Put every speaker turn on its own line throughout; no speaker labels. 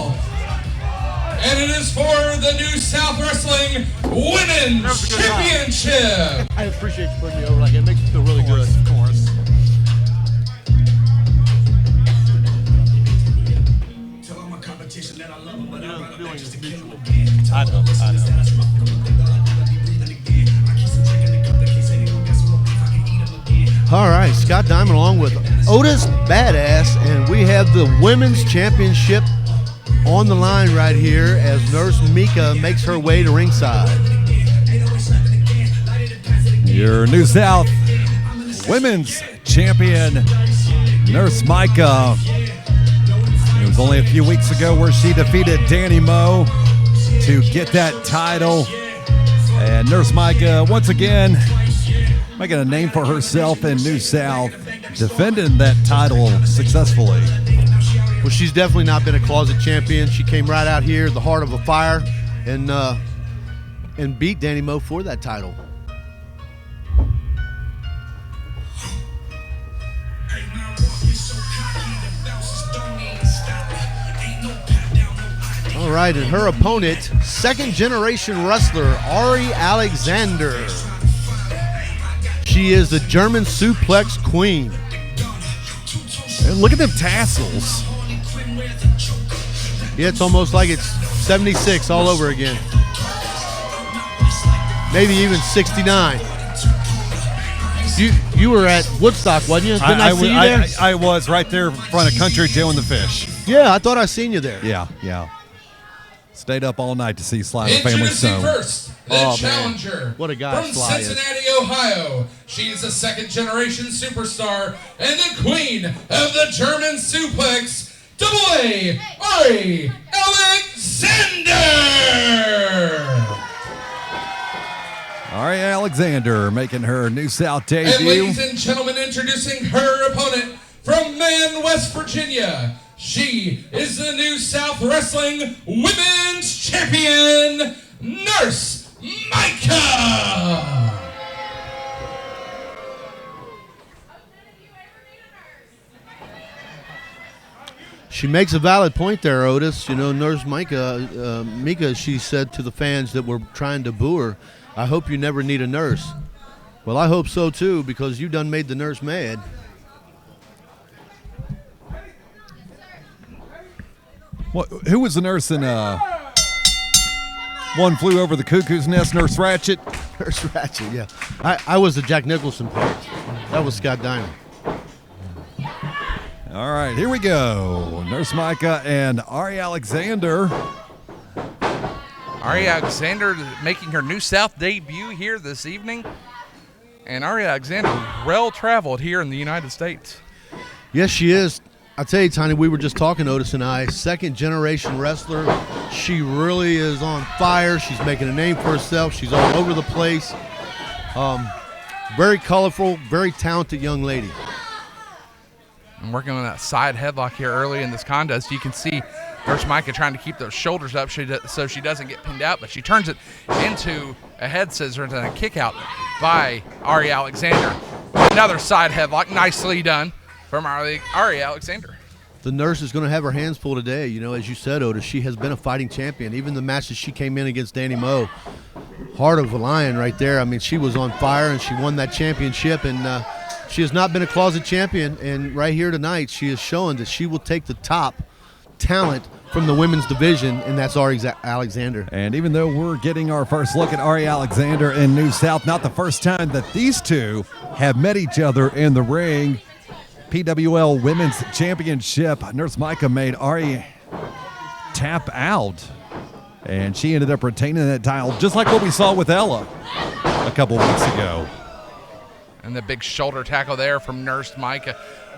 South. And it is for the New South Wrestling Women's Championship.
I appreciate you putting me over like that. It makes me feel really good.
Of course.
I know. All right, Scott Diamond along with Otis Badass, and we have the Women's Championship on the line right here as Nurse Mika makes her way to ringside.
Your New South Women's Champion, Nurse Mika. It was only a few weeks ago where she defeated Danny Moe to get that title. And Nurse Mika, once again, making a name for herself in New South, defending that title successfully.
Well, she's definitely not been a closet champion. She came right out here, the heart of a fire, and beat Danny Moe for that title. All right, and her opponent, second-generation wrestler Arie Alexander. She is the German suplex queen.
And look at them tassels.
Yeah, it's almost like it's 76 all over again. Maybe even 69. You were at Woodstock, wasn't you? Didn't I see you there?
I was right there in front of Country Joe and the Fish.
Yeah, I thought I seen you there.
Yeah. Stayed up all night to see Sly and the Family
Introducing
Stone.
first, the challenger.
Man. What a guy
from
Sly is.
Cincinnati, Ohio. She is a second-generation superstar and the queen of the German suplex, AA, Arie Alexander.
Arie Alexander making her New South debut.
And ladies and gentlemen, introducing her opponent from Man, West Virginia. She is the New South Wrestling Women's Champion, Nurse Mika.
She makes a valid point there, Otis. You know, Nurse Mika, she said to the fans that were trying to boo her, I hope you never need a nurse. Well, I hope so too, because you done made the nurse mad.
Who was the nurse in One Flew Over the Cuckoo's Nest? Nurse Ratchet?
Nurse Ratchet, yeah. I was the Jack Nicholson part. That was Scott Diamond.
All right, here we go. Nurse Mika and Arie Alexander.
Arie Alexander making her New South debut here this evening. And Arie Alexander, well-traveled here in the United States.
Yes, she is. I tell you, Tiny, we were just talking, Otis and I, second-generation wrestler. She really is on fire. She's making a name for herself. She's all over the place. Very colorful, very talented young lady.
And working on that side headlock here early in this contest, you can see Nurse Mika trying to keep those shoulders up so she doesn't get pinned out, but she turns it into a head scissor and a kick out by Arie Alexander. Another side headlock, nicely done from Arie Alexander.
The nurse is going to have her hands full today. You know, as you said, Otis, she has been a fighting champion. Even the matches she came in against Danny Moe, heart of a lion right there. I mean, she was on fire, and she won that championship, and she has not been a closet champion. And right here tonight, she is showing that she will take the top talent from the women's division, and that's Arie Alexander.
And even though we're getting our first look at Arie Alexander in New South, not the first time that these two have met each other in the ring. PWL Women's Championship, Nurse Mika made Arie tap out, and she ended up retaining that title, just like what we saw with Ella a couple weeks ago.
And the big shoulder tackle there from Nurse Mika.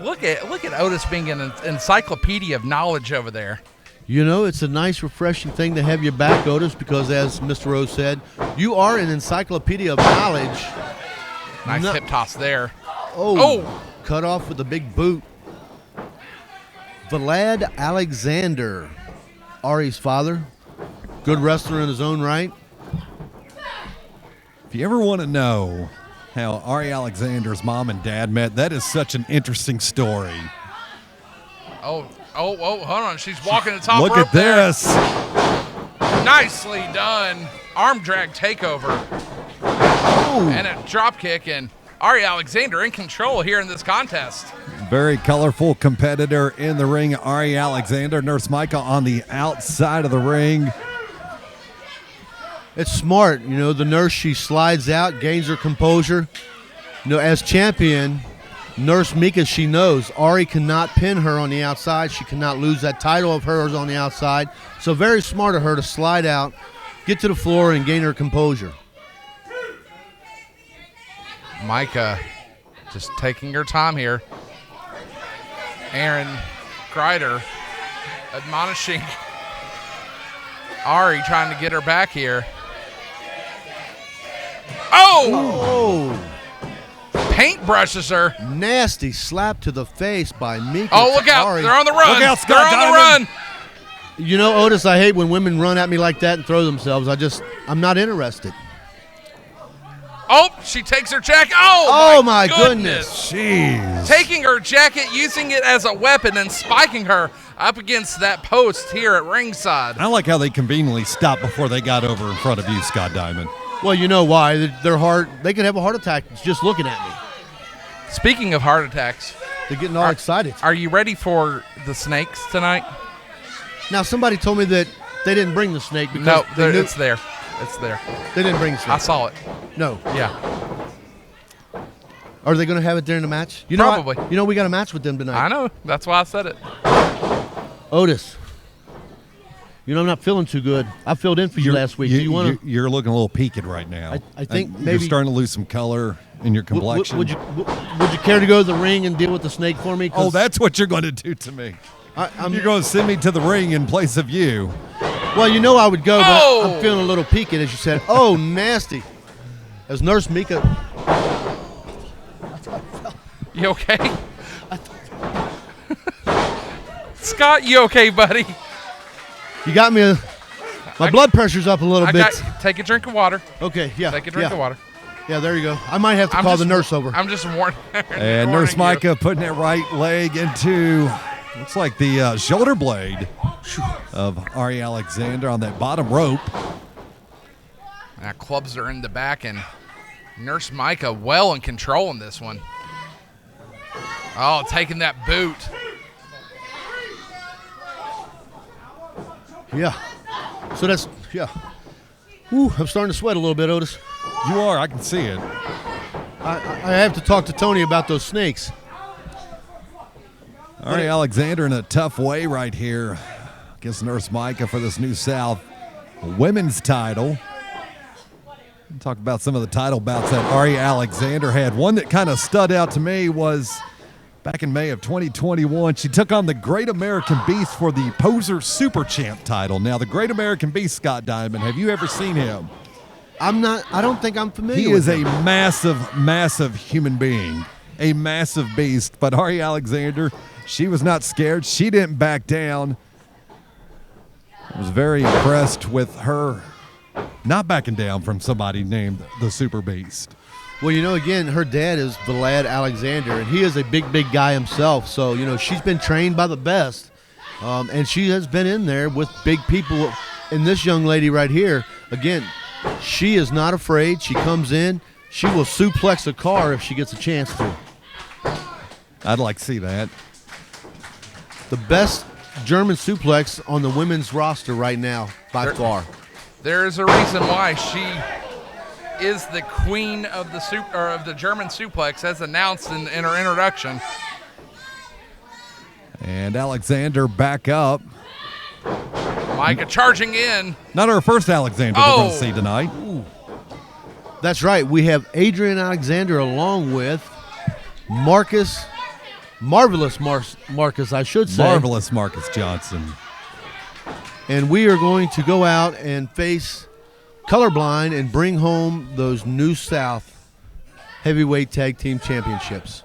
Look at Otis being an encyclopedia of knowledge over there.
You know, it's a nice, refreshing thing to have you back, Otis, because as Mr. Rose said, you are an encyclopedia of knowledge.
Nice hip toss there.
Oh! Cut off with a big boot. Vlad Alexander, Arie's father, good wrestler in his own right.
If you ever want to know how Arie Alexander's mom and dad met, that is such an interesting story.
Oh, Oh, hold on. She's walking the top
Look
rope
at
there.
this.
Nicely done. Arm drag takeover.
Ooh.
And a drop kick, and Arie Alexander in control here in this contest.
Very colorful competitor in the ring, Arie Alexander. Nurse Mika on the outside of the ring.
It's smart. You know, the nurse, she slides out, gains her composure. You know, as champion, Nurse Mika, she knows Arie cannot pin her on the outside. She cannot lose that title of hers on the outside. So very smart of her to slide out, get to the floor, and gain her composure.
Mika just taking her time here. Aaron Greider admonishing Arie, trying to get her back here. Oh! Paintbrushes her.
Nasty slap to the face by Mika.
Oh, look out.
Arie.
They're on the run.
Look out,
They're
Scott
on the
Diamond.
run.
You know, Otis, I hate when women run at me like that and throw themselves. I'm not interested.
Oh, she takes her jacket.
Oh,
Oh,
my goodness.
Jeez.
Taking her jacket, using it as a weapon, and spiking her up against that post here at ringside.
I like how they conveniently stopped before they got over in front of you, Scott Diamond.
Well, you know why. They're hard. They could have a heart attack just looking at me.
Speaking of heart attacks,
They're getting all excited.
are you ready for the snakes tonight?
Now, somebody told me that they didn't bring the snake because
No,
they knew
it's there. It's there.
they didn't bring the snake.
I saw it.
No.
Yeah.
Are they going to have it during the match? You know,
Probably.
You know, we got a match with them tonight.
I know. That's why I said it.
Otis. You know, I'm not feeling too good. I filled in for you last week. Do you want to?
You're looking a little peaked right now.
I think
you're
maybe-
starting to lose some color in your complexion.
Would you care to go to the ring and deal with the snake for me? 'Cause
Oh, that's what you're going to do to me.
I'm,
You're going to send me to the ring in place of you.
well, you know I would go, but
Oh!
I'm feeling a little peaked, as you said. Oh, nasty. As Nurse Mika.
You okay? Scott, you okay, buddy?
You got me. My blood pressure's up a little bit.
Take a drink of water.
Okay, yeah.
Take a drink of water.
Yeah, there you go. I might have to call the nurse over.
I'm just warning.
And Nurse Mika putting that right leg into, looks like the shoulder blade of Arie Alexander on that bottom rope.
Clubs are in the back, and Nurse Mika well in control in this one. Oh, taking that boot.
Yeah. So that's, yeah. Ooh, I'm starting to sweat a little bit, Otis.
You are, I can see it.
I have to talk to Tony about those snakes.
Arie Alexander in a tough way right here against Nurse Mika for this New South women's title. Talk about some of the title bouts that Arie Alexander had. One that kind of stood out to me was back in May of 2021. She took on the Great American Beast for the Poser Super Champ title. Now, the Great American Beast, Scott Diamond, have you ever seen him?
I don't think I'm familiar
He
with
is a
him.
massive human being, a massive beast. But Arie Alexander, she was not scared. She didn't back down. I was very impressed with her not backing down from somebody named the Super Beast.
Well, you know, again, her dad is Vlad Alexander, and he is a big guy himself. So, you know, she's been trained by the best, and she has been in there with big people. And this young lady right here, again, she is not afraid. She comes in. She will suplex a car if she gets a chance to.
I'd like to see that.
The best German suplex on the women's roster right now, by far.
There is a reason why she is the queen of the German suplex, as announced in her introduction.
And Alexander back up.
Mika charging in.
Not our first Alexander we're going to see tonight.
That's right. We have Adrian Alexander along with Marcus, Marvelous Marcus, I should say.
Marvelous Marcus Johnson.
And we are going to go out and face Colorblind and bring home those New South Heavyweight Tag Team Championships.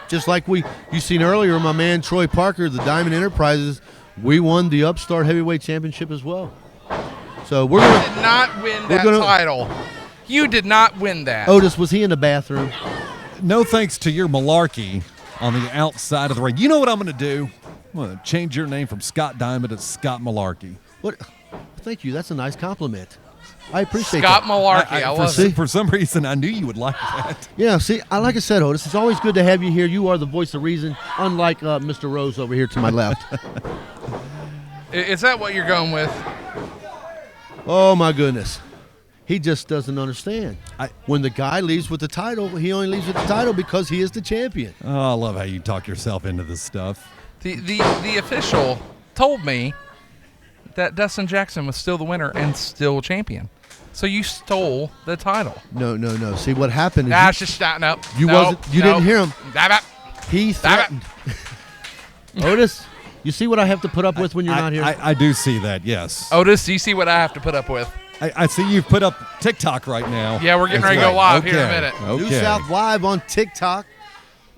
Just like you seen earlier, my man Troy Parker, the Diamond Enterprises, we won the Upstart Heavyweight Championship as well. So we're
You
going
did not win that
gonna-
title. You did not win that.
Otis, was he in the bathroom?
No thanks to your malarkey on the outside of the ring. You know what I'm going to do? Well, change your name from Scott Diamond to Scott Malarkey.
What? Thank you. That's a nice compliment. I appreciate
Scott
that.
Malarkey. I love it.
For some reason, I knew you would like that.
Yeah, see, like I said, Otis, it's always good to have you here. You are the voice of reason, unlike Mr. Rose over here to my left.
Is that what you're going with?
Oh, my goodness. He just doesn't understand. When the guy leaves with the title, he only leaves with the title because he is the champion.
Oh, I love how you talk yourself into this stuff.
The official told me that Dustin Jackson was still the winner and still champion. So you stole the title.
No. See, what happened is you didn't hear him. He threatened. Otis, you see what I have to put up with when you're not here?
I do see that, yes.
Otis, do you see what I have to put up with?
I see you've put up TikTok right now.
Yeah, we're getting ready to go live here in a minute.
Okay.
New South Live on TikTok.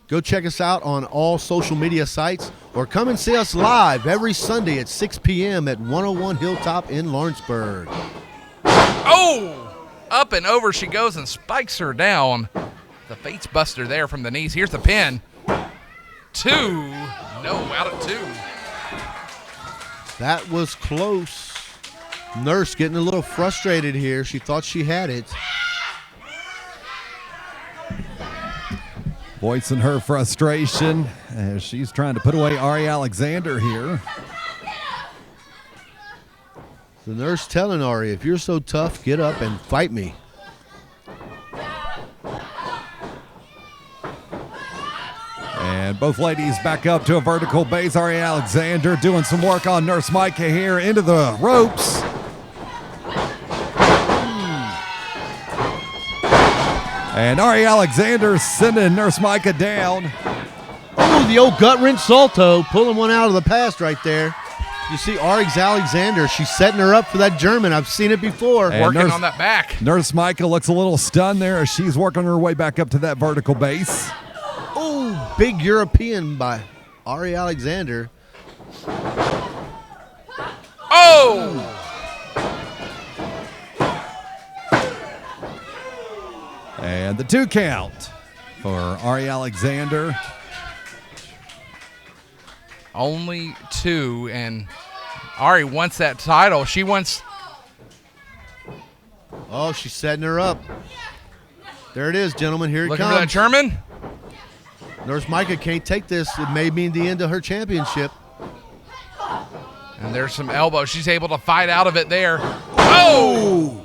Go check us out on all social media sites or come and see us live every Sunday at 6 p.m. at 101 Hilltop in Lawrenceburg.
Oh! Up and over she goes and spikes her down. The face buster there from the knees. Here's the pin. 2. No, out at 2.
That was close. Nurse getting a little frustrated here. She thought she had it.
Voicing her frustration as she's trying to put away Arie Alexander here.
The nurse telling Arie, if you're so tough, get up and fight me.
And both ladies back up to a vertical base. Arie Alexander doing some work on Nurse Mika here into the ropes. And Arie Alexander sending Nurse Mika down.
Oh, the old gut wrench salto, pulling one out of the past right there. You see Arie Alexander, she's setting her up for that German. I've seen it before.
And
working on that back.
Nurse Mika looks a little stunned there as she's working her way back up to that vertical base.
Oh, big European by Arie Alexander.
Oh!
And the 2 count for Arie Alexander.
Only 2, and Arie wants that title. She wants...
Oh, she's setting her up. There it is, gentlemen. Here it
Looking
comes.
for that German?
Nurse Mika can't take this. It may mean the end of her championship.
And there's some elbow. She's able to fight out of it there. Oh!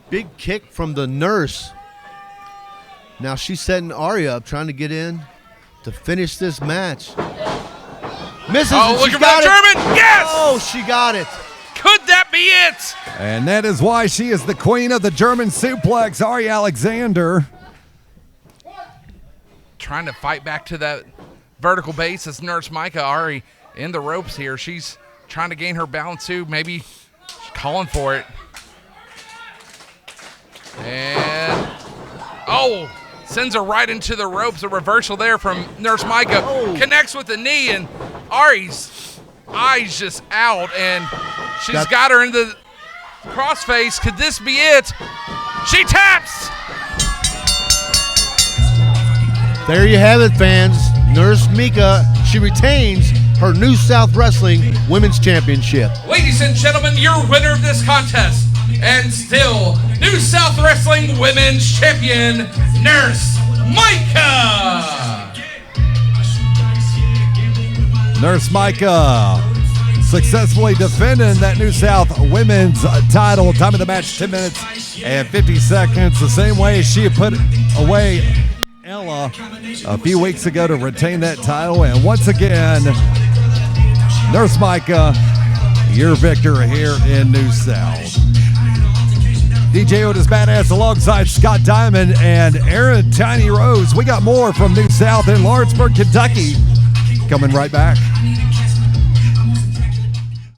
Big kick from the nurse. Now she's setting Arie up, trying to get in to finish this match. Misses.
Oh, look at that German! Yes!
Oh, she got it.
Could that be it?
And that is why she is the queen of the German suplex, Arie Alexander.
Trying to fight back to that vertical base as Nurse Mika. Arie in the ropes here. She's trying to gain her balance too. Maybe she's calling for it. And, oh, sends her right into the ropes. A reversal there from Nurse Mika.
Oh.
Connects with the knee, and Arie's eyes just out, and she's got her in the crossface. Could this be it? She taps!
There you have it, fans. Nurse Mika, she retains her New South Wrestling Women's Championship.
Ladies and gentlemen, your winner of this contest, and still New South Wrestling Women's Champion, Nurse Mika.
Nurse Mika successfully defending that New South Women's title. Time of the match, 10 minutes and 50 seconds. The same way she had put away Ella a few weeks ago to retain that title. And once again, Nurse Mika, your victor here in New South. DJ Otis Badass alongside Scott Diamond and Aaron Tiny Rose. We got more from New South in Lawrenceburg, Kentucky. Coming right back.